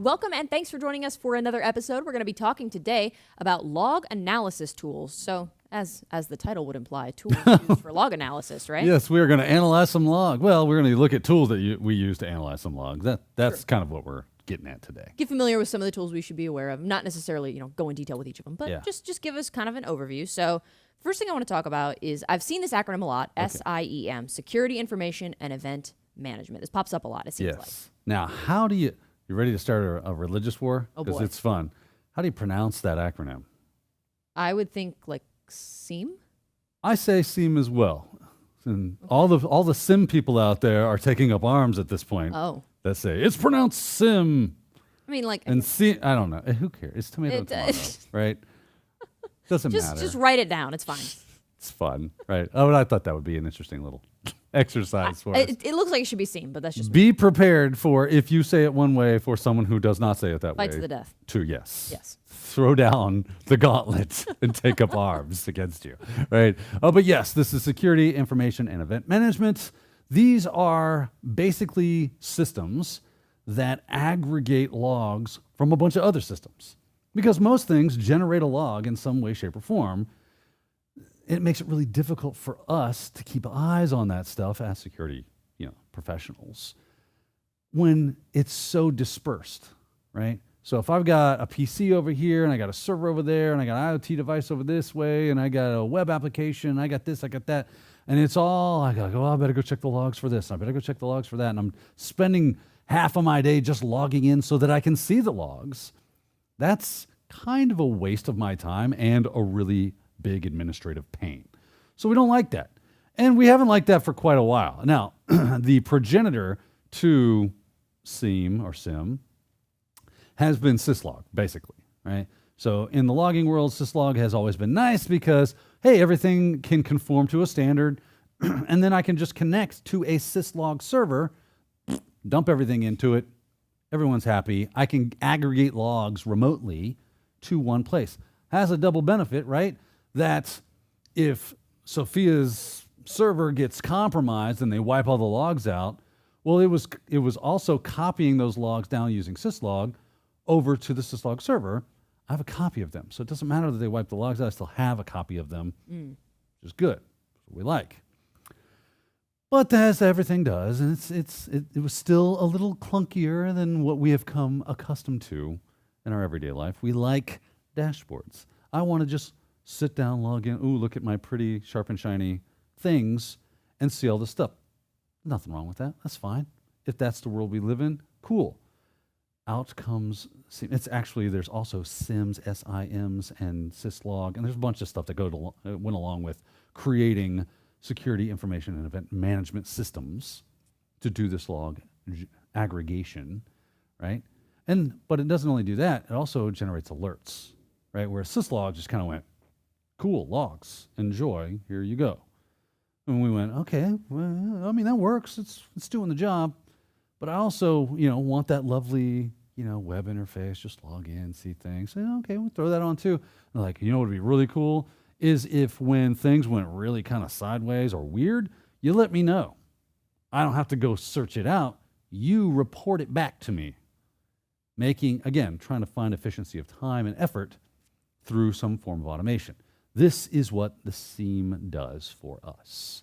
Welcome and thanks for joining us for another episode. We're going to be talking today about log analysis tools. So, as the title would imply, tools used for log analysis, right? Yes, we are going to analyze some log. Well, we're going to look at tools that we use to analyze some logs. That's kind of what we're getting at today. Get familiar with some of the tools we should be aware of. Not necessarily, go in detail with each of them, but Yeah. just give us kind of an overview. So, first thing I want to talk about is I've seen this acronym a lot, SIEM, Security Information and Event Management. This pops up a lot, it seems like. Now, how do you ready to start a religious war? Oh, Because boy. it's fun. How do you pronounce that acronym? I would think like SIEM. I say SIEM as well. And all the SIM people out there are taking up arms at this point. Oh. That say it's pronounced SIM. I mean, like, And I don't know. Who cares? It's tomato and tomato, right? Doesn't matter. just write it down. It's fine. It's fun, right? Oh, and I thought that would be an interesting little exercise for us. It looks like it should be SIEM, but that's just Be prepared for if you say it one way for someone who does not say it that way. fight to the death. Yes. Throw down the gauntlet and take up arms against you, right? Oh, but yes, this is security, information, and event management. These are basically systems that aggregate logs from a bunch of other systems. Because most things generate a log in some way, shape, or form. It makes it really difficult for us to keep eyes on that stuff as security, professionals when it's so dispersed, right? So if I've got a PC over here and I got a server over there and I got an IoT device over this way and I got a web application, I got this, I got that, and it's all, I gotta go, I better go check the logs for this, I better go check the logs for that, and I'm spending half of my day just logging in so that I can see the logs. That's kind of a waste of my time and a really big administrative pain. So we don't like that. And we haven't liked that for quite a while. Now, the progenitor to SIEM or SIM has been syslog, basically, right? So in the logging world, syslog has always been nice because, hey, everything can conform to a standard, and then I can just connect to a syslog server, dump everything into it, everyone's happy. I can aggregate logs remotely to one place. Has a double benefit, right? That if Sophia's server gets compromised and they wipe all the logs out, well, it was also copying those logs down using syslog over to the syslog server. I have a copy of them. So it doesn't matter that they wipe the logs out, I still have a copy of them, which is good. That's what we like. But as everything does, and it was still a little clunkier than what we have come accustomed to in our everyday life. We like dashboards. I want to just sit down, log in, look at my pretty sharp and shiny things and see all this stuff. Nothing wrong with that. That's fine. If that's the world we live in, cool. Out comes, there's also SIMs, SIMs, and syslog, and there's a bunch of stuff that went along with creating security, information, and event management systems to do this log aggregation, right? But it doesn't only do that, it also generates alerts, right? Where syslog just kind of went, cool, logs, enjoy, here you go. And we went, okay, well, I mean, that works, it's doing the job, but I also, want that lovely, web interface, just log in, see things. So, okay, we'll throw that on too. And like, what would be really cool is if when things went really kind of sideways or weird, you let me know. I don't have to go search it out. You report it back to me. Trying to find efficiency of time and effort through some form of automation. This is what the SIEM does for us.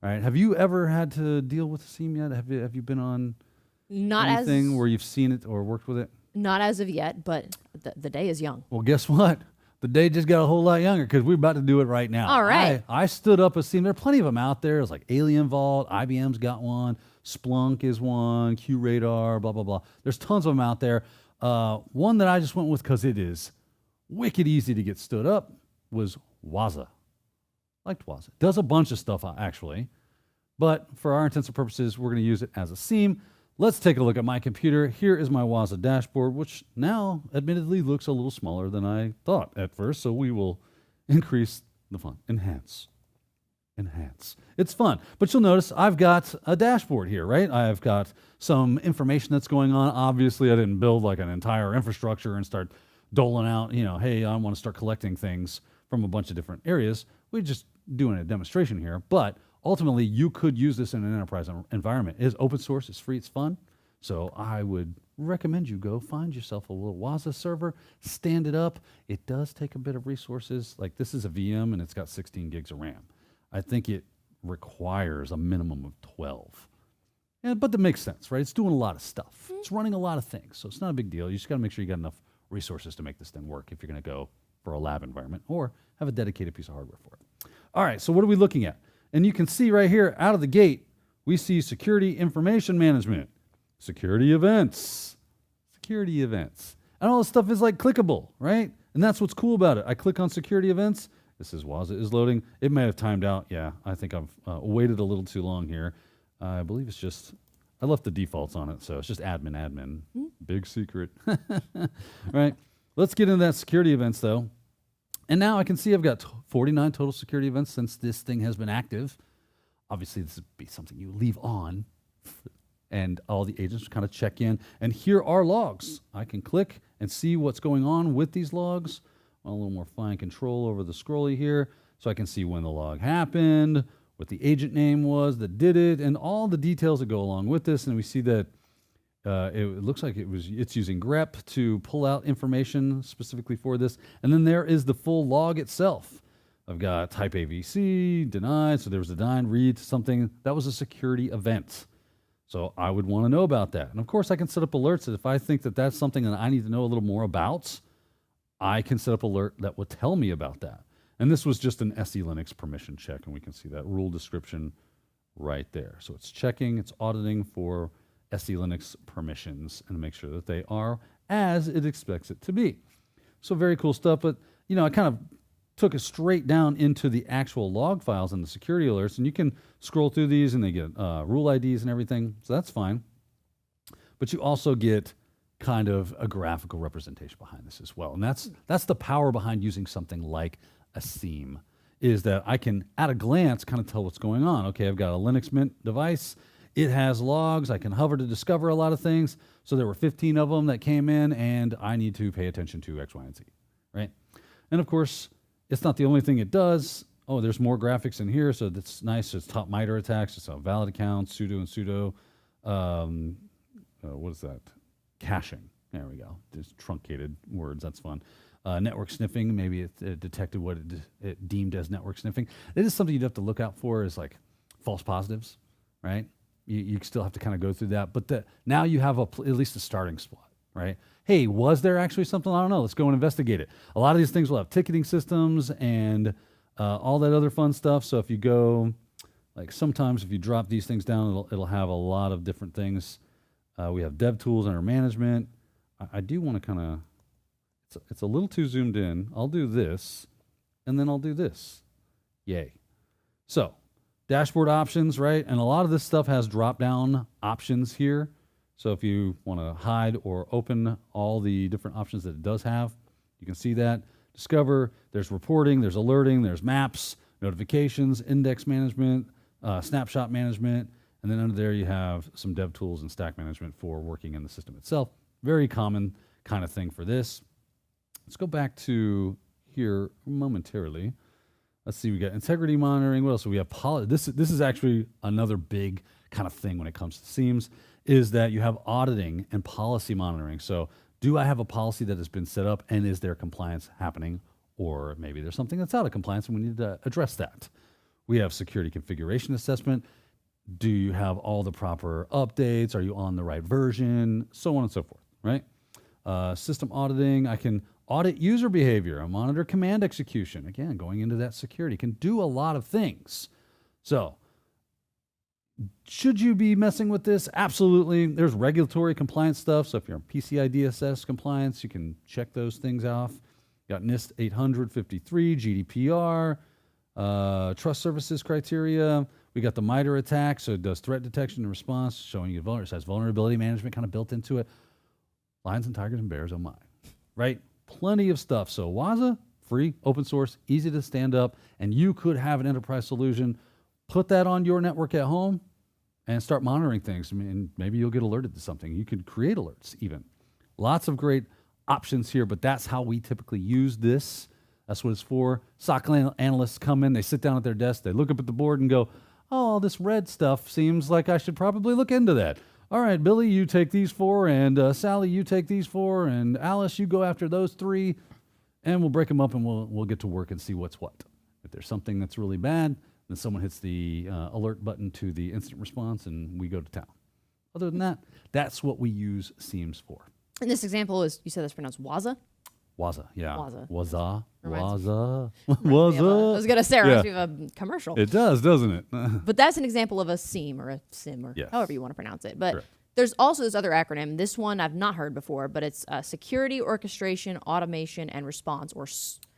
All right. Have you ever had to deal with the SIEM yet? Have you been on anything where you've seen it or worked with it? Not as of yet, but the day is young. Well, guess what? The day just got a whole lot younger because we're about to do it right now. All right. I stood up a SIEM. There are plenty of them out there. It's like Alien Vault, IBM's got one, Splunk is one, QRadar, blah, blah, blah. There's tons of them out there. One that I just went with because it is wicked easy to get stood up was Waza. Liked Waza. Does a bunch of stuff, actually. But for our intents and purposes, we're going to use it as a SIEM. Let's take a look at my computer. Here is my Waza dashboard, which now admittedly looks a little smaller than I thought at first. So we will increase the fun. Enhance. It's fun. But you'll notice I've got a dashboard here, right? I've got some information that's going on. Obviously, I didn't build like an entire infrastructure and start doling out, hey, I want to start collecting things from a bunch of different areas. We're just doing a demonstration here. But ultimately, you could use this in an enterprise environment. It is open source, it's free, it's fun. So I would recommend you go find yourself a little CySA server, stand it up. It does take a bit of resources. Like this is a VM and it's got 16 gigs of RAM. I think it requires a minimum of 12. Yeah, but that makes sense, right? It's doing a lot of stuff. It's running a lot of things, so it's not a big deal. You just got to make sure you got enough resources to make this thing work if you're going to go for a lab environment or have a dedicated piece of hardware for it. All right, so what are we looking at? And you can see right here out of the gate, we see security information management, security events. And all this stuff is like clickable, right? And that's what's cool about it. I click on security events. This is CySA is loading. It may have timed out. Yeah, I think I've waited a little too long here. I believe it's just, I left the defaults on it, so it's just admin. Big secret. Right? Let's get into that security events, though. And now I can see I've got 49 total security events since this thing has been active. Obviously, this would be something you leave on, and all the agents kind of check in. And here are logs. I can click and see what's going on with these logs. A little more fine control over the scrolly here, so I can see when the log happened, what the agent name was that did it, and all the details that go along with this. And we see that it looks like it's using grep to pull out information specifically for this. And then there is the full log itself. I've got type AVC, denied, so there was a denied read to something. That was a security event. So I would want to know about that. And of course, I can set up alerts that if I think that that's something that I need to know a little more about, I can set up alert that will tell me about that. And this was just an SE Linux permission check, and we can see that rule description right there. So it's checking, it's auditing for SE Linux permissions and make sure that they are as it expects it to be. So very cool stuff, but I kind of took it straight down into the actual log files and the security alerts, and you can scroll through these and they get rule IDs and everything, so that's fine. But you also get kind of a graphical representation behind this as well, and that's the power behind using something like a SIEM, is that I can, at a glance, kind of tell what's going on. Okay, I've got a Linux Mint device. It has logs. I can hover to discover a lot of things. So there were 15 of them that came in, and I need to pay attention to X, Y, and Z, right? And of course, it's not the only thing it does. Oh, there's more graphics in here, so that's nice. It's top MITRE attacks. It's a valid account, sudo and sudo. What is that? Caching. There we go. Just truncated words. That's fun. Network sniffing. Maybe it detected what it deemed as network sniffing. It is something you'd have to look out for, is like false positives, right? You still have to kind of go through that. But now you have at least a starting spot, right? Hey, was there actually something? I don't know. Let's go and investigate it. A lot of these things will have ticketing systems and all that other fun stuff. So if you go, like sometimes if you drop these things down, it'll have a lot of different things. We have dev tools under management. I do want to kind of, it's a little too zoomed in. I'll do this, and then I'll do this. Yay. So dashboard options, right? And a lot of this stuff has drop-down options here. So if you want to hide or open all the different options that it does have, you can see that. Discover, there's reporting, there's alerting, there's maps, notifications, index management, snapshot management, and then under there you have some dev tools and stack management for working in the system itself. Very common kind of thing for this. Let's go back to here momentarily. Let's see, we got integrity monitoring. What else do we have? This is actually another big kind of thing when it comes to SIEMs, is that you have auditing and policy monitoring. So do I have a policy that has been set up, and is there compliance happening? Or maybe there's something that's out of compliance and we need to address that. We have security configuration assessment. Do you have all the proper updates? Are you on the right version? So on and so forth, right? System auditing, I can audit user behavior. I monitor command execution. Again, going into that security, can do a lot of things. So should you be messing with this? Absolutely. There's regulatory compliance stuff. So if you're on PCI DSS compliance, you can check those things off. Got NIST 853, GDPR, trust services criteria. We got the MITRE attack, so it does threat detection and response, showing you it has vulnerability management kind of built into it. Lions and tigers and bears, oh my, right? Plenty of stuff. So CySA, free, open source, easy to stand up, and you could have an enterprise solution. Put that on your network at home and start monitoring things. I mean, maybe you'll get alerted to something. You could create alerts even. Lots of great options here, but that's how we typically use this. That's what it's for. SOC analysts come in, they sit down at their desk, they look up at the board and go, oh, all this red stuff seems like I should probably look into that. all right, Billy, you take these 4, and Sally, you take these 4, and Alice, you go after those 3, and we'll break them up, and we'll get to work and see what's what. If there's something that's really bad, then someone hits the alert button to the instant response, and we go to town. Other than that, that's what we use Seams for. And this example is, you said that's pronounced Waza? Waza, yeah. Waza. Waza. Reminds Waza. I Waza. was going to say, it reminds me of a commercial. It does, doesn't it? But that's an example of a SIEM or a SIM or Yes. however you want to pronounce it. But Correct. there's also this other acronym. This one I've not heard before, but it's Security, Orchestration, Automation, and Response, or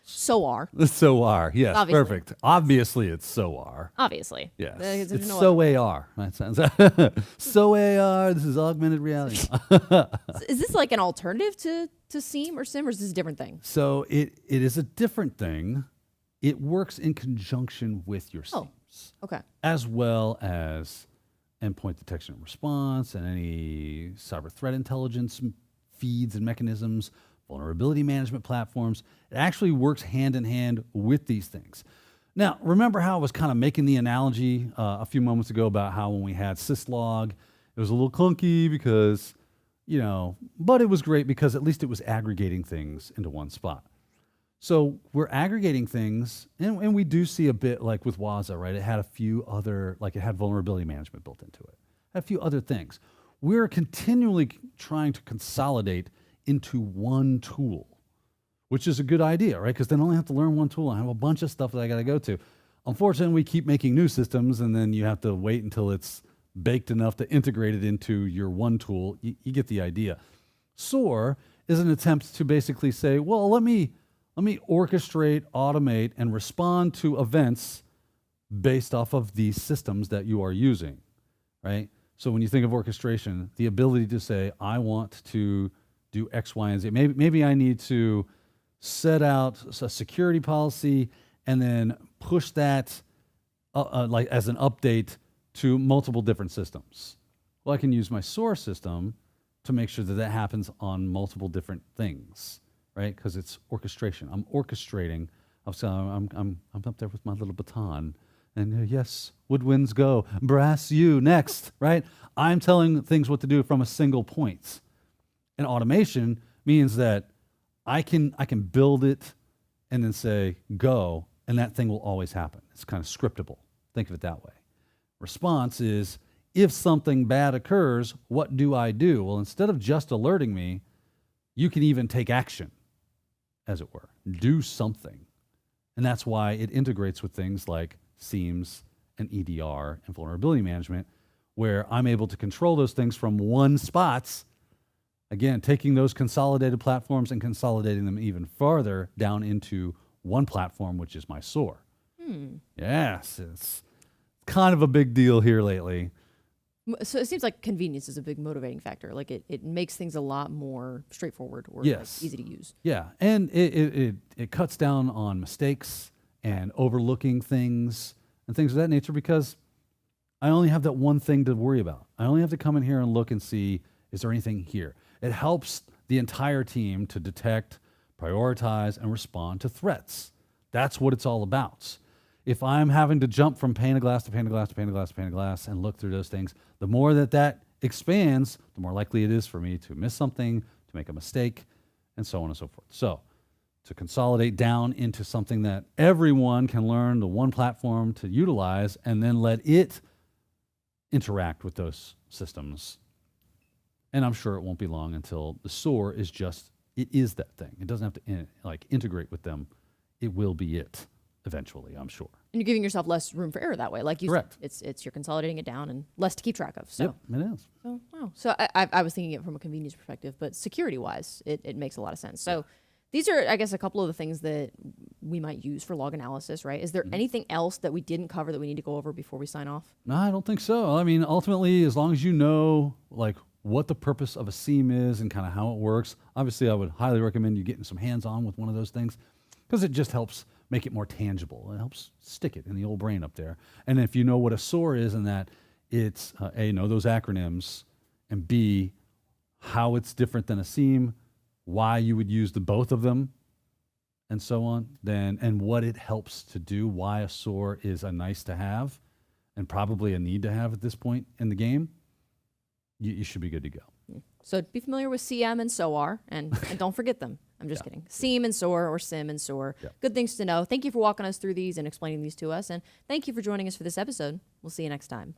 SOAR. SOAR, yes, Obviously. perfect. Obviously, it's SOAR. Obviously. Yes, There's it's no SOAR. That sounds SOAR. This is augmented reality. Is this like an alternative to SIEM or SIM, or is this a different thing? So it is a different thing. It works in conjunction with your Oh. SIEMs, Okay. as well as endpoint detection and response and any cyber threat intelligence feeds and mechanisms, vulnerability management platforms. It actually works hand in hand with these things. Now, remember how I was kind of making the analogy a few moments ago about how when we had syslog, it was a little clunky because, but it was great because at least it was aggregating things into one spot. So we're aggregating things, and we do see a bit like with Waza, right? It had a few other, like it had vulnerability management built into it, a few other things. We're continually trying to consolidate into one tool, which is a good idea, right? Because then I only have to learn one tool. I have a bunch of stuff that I got to go to. Unfortunately, we keep making new systems, and then you have to wait until it's baked enough to integrate it into your one tool. You get the idea. SOAR is an attempt to basically say, well, let me orchestrate, automate, and respond to events based off of these systems that you are using, right? So when you think of orchestration, the ability to say, I want to do X, Y, and Z. Maybe I need to set out a security policy and then push that like as an update to multiple different systems. Well, I can use my SOAR system to make sure that that happens on multiple different things, right? Because it's orchestration. I'm orchestrating. I'm up there with my little baton, and yes, woodwinds go, brass you next, right? I'm telling things what to do from a single point. And automation means that I can build it and then say go, and that thing will always happen. It's kind of scriptable. Think of it that way. Response is, if something bad occurs, what do I do? Well, instead of just alerting me, you can even take action, as it were. Do something. And that's why it integrates with things like SIEMs and EDR and vulnerability management, where I'm able to control those things from one spot. Again, taking those consolidated platforms and consolidating them even farther down into one platform, which is my SOAR. Yes, it's kind of a big deal here lately. So it seems like convenience is a big motivating factor. Like it makes things a lot more straightforward or Yes. like easy to use. Yeah, and it cuts down on mistakes and overlooking things and things of that nature because I only have that one thing to worry about. I only have to come in here and look and see, is there anything here? It helps the entire team to detect, prioritize, and respond to threats. That's what it's all about. If I'm having to jump from pane of glass to pane of glass to pane of glass to pane of glass and look through those things, the more that expands, the more likely it is for me to miss something, to make a mistake, and so on and so forth. So to consolidate down into something that everyone can learn, the one platform to utilize, and then let it interact with those systems. And I'm sure it won't be long until the SOAR is just, it is that thing. It doesn't have to integrate with them. It will be it eventually, I'm sure. And you're giving yourself less room for error that way. Like you Correct. said, it's you're consolidating it down and less to keep track of. So, Yep, it is. so wow. So I was thinking it from a convenience perspective, but security wise, it makes a lot of sense. So these are, I guess, a couple of the things that we might use for log analysis, right? Is there anything else that we didn't cover that we need to go over before we sign off? No, I don't think so. I mean, ultimately, as long as you know, like, what the purpose of a SIEM is and kind of how it works, obviously, I would highly recommend you getting some hands-on with one of those things because it just helps make it more tangible. It helps stick it in the old brain up there. And if you know what a SOAR is and that it's, A, know those acronyms, and B, how it's different than a SIEM, why you would use the both of them, and so on, then, and what it helps to do, why a SOAR is a nice to have and probably a need to have at this point in the game, you should be good to go. So be familiar with CM and SOAR, and don't forget them. I'm just kidding. SEAM and SOAR, or SIM and SOAR. Yeah. Good things to know. Thank you for walking us through these and explaining these to us, and thank you for joining us for this episode. We'll see you next time.